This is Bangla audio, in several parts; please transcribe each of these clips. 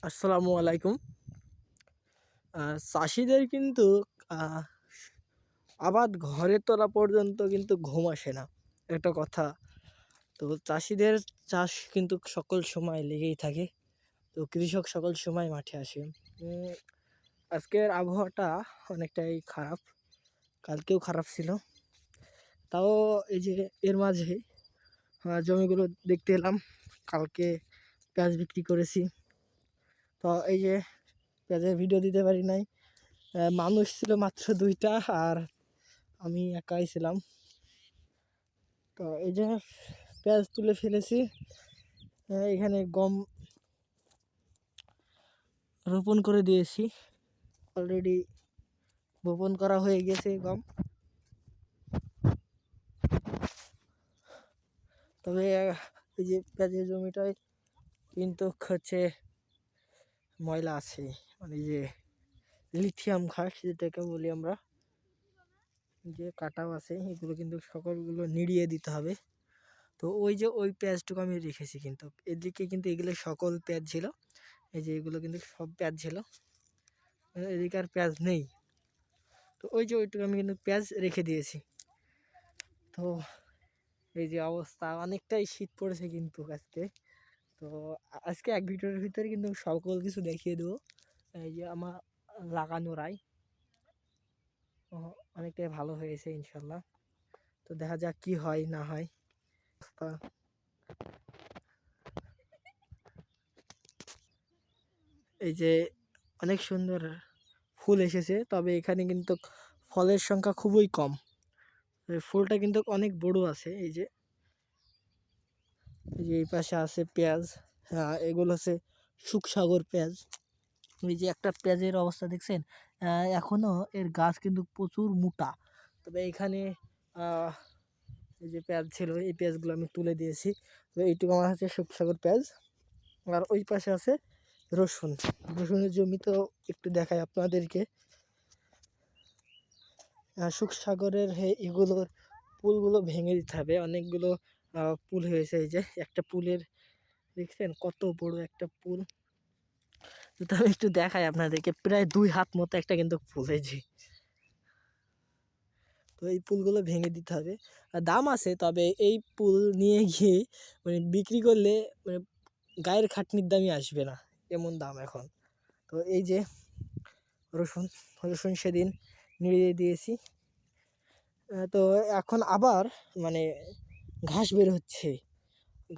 আসসালামু আলাইকুম। চাষিদের কিন্তু আহ, আবাদ ঘরে তোলা পর্যন্ত কিন্তু ঘুম আসে না, একটা কথা। তো চাষিদের চাষ কিন্তু সকল সময় লেগেই থাকে। তো কৃষক সকল সময় মাঠে আসে। আজকের আবহাওয়াটা অনেকটাই খারাপ, কালকেও খারাপ ছিল। তাও এই যে এর মাঝে জমিগুলো দেখতে এলাম। কালকে পেঁয়াজ বিক্রি করেছি। তো এই যে পেঁয়াজের ভিডিও দিতে পারি নাই, মানুষ ছিল মাত্র 2টা আর আমি একাই ছিলাম। তো এই যে পেঁয়াজ তুলে ফেলেছি। এখানে গম রোপণ করে দিয়েছি, অলরেডি বপন করা হয়ে গেছে গম। তবে এই যে পেঁয়াজের জমিটায় কিন্তু হচ্ছে ময়লা আছে, মানে যে লিথিয়াম ঘাস যেটাকে বলি আমরা, যে কাটাও আছে, এগুলো কিন্তু সকলগুলো নিড়িয়ে দিতে হবে। তো ওই যে ওই পেঁয়াজটুকু আমি রেখেছি, কিন্তু এদিকে কিন্তু এগুলো সকল পেঁয়াজ ছিল। এই যে এগুলো কিন্তু সব পেঁয়াজ ছিল, এদিকে আর পেঁয়াজ নেই। তো ওই যে ওইটুকু আমি কিন্তু পেঁয়াজ রেখে দিয়েছি। তো এই যে অবস্থা, অনেকটাই শীত পড়েছে কিন্তু আজকে। তো আজকে এক ভিডিওর ভিতরে কিন্তু সকল কিছু দেখিয়ে দেবো। এই যে আমার লাগানো রাই অনেকটাই ভালো হয়েছে ইনশাল্লাহ। তো দেখা যাক কি হয় না হয়। এই যে অনেক সুন্দর ফুল এসেছে, তবে এখানে কিন্তু ফলের সংখ্যা খুবই কম। ফুলটা কিন্তু অনেক বড় আছে। এই যে এই পাশে আছে পেঁয়াজ। হ্যাঁ, এগুলো হচ্ছে সুখসাগর পেঁয়াজ। এই যে একটা পেঁয়াজের অবস্থা দেখছেন, এখনো এর গাছ কিন্তু প্রচুর মোটা। তবে এখানে এই যে পেঁয়াজ ছিল, এই পেঁয়াজগুলো আমি তুলে দিয়েছি। তো এইটুকু আমার হচ্ছে সুখসাগর পেঁয়াজ। আর ওই পাশে আছে রসুন। রসুনের জমি তো একটু দেখাই আপনাদেরকে। সুখসাগরের এগুলোর পুলগুলো ভেঙে দিতে হবে। অনেকগুলো পুল হয়েছে। এই যে একটা পুলের দেখছেন কত বড় একটা পুল। তো আমি একটু দেখাই আপনাদেরকে, প্রায় 2 হাত মতো একটা কিন্তু পুল। এই যে, তো এই পুলগুলো ভেঙে দিতে হবে। দাম আছে, তবে এই পুল নিয়ে গিয়ে মানে বিক্রি করলে মানে গায়ের খাটনির দামই আসবে না, এমন দাম এখন। তো এই যে রসুন, রসুন সেদিন নিড়িয়ে দিয়েছি। তো এখন আবার মানে ঘাস বের হচ্ছে,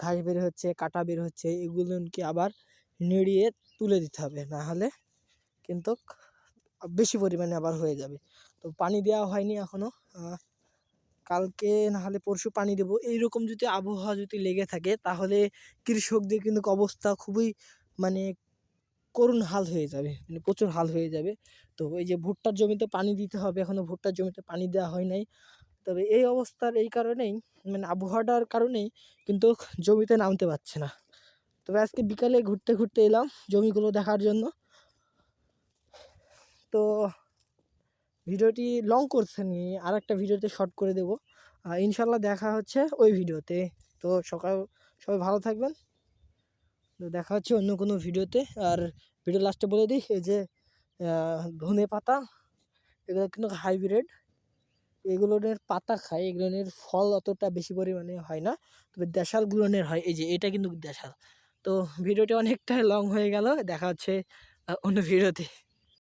ঘাস বের হচ্ছে, কাটা বের হচ্ছে, এগুলোকে আবার নিড়িয়ে তুলে দিতে হবে, না হলে কিন্তু বেশি পরিমাণে আবার হয়ে যাবে। তো পানি দেওয়া হয়নি এখনও, কালকে না হলে পরশু পানি দেবো। এইরকম যদি আবহাওয়া যদি লেগে থাকে তাহলে কৃষকদের কিন্তু অবস্থা খুবই মানে করুণ হাল হয়ে যাবে, মানে প্রচুর হাল হয়ে যাবে। তো এই যে ভুট্টার জমিতে পানি দিতে হবে, এখনও ভুট্টার জমিতে পানি দেওয়া হয় নাই। তবে এই অবস্থার এই কারণেই, মানে আবহাওয়াটার কারণেই কিন্তু জমিতে নামতে পারছে না। তবে আজকে বিকালে ঘুরতে ঘুরতে এলাম জমিগুলো দেখার জন্য। তো ভিডিওটি লং করছে নি, আর একটা ভিডিওতে শর্ট করে দেবো ইনশাল্লাহ। দেখা হচ্ছে ওই ভিডিওতে। তো সবাই ভালো থাকবেন। তো দেখা হচ্ছে অন্য কোনো ভিডিওতে। আর ভিডিও লাস্টে বলে দিই, এই যে ধনে পাতা, এগুলো কিন্তু হাইব্রিড। এগুলোর পাতা খায়, এগুলোর ফল অতটা বেশি পরিমাণে হয় না, তবে দেশাল গুলোনের হয়। এই যে এটা কিন্তু দেশাল। তো ভিডিওটি অনেকটা লং হয়ে গেল, দেখা হচ্ছে অন্য ভিডিওতে।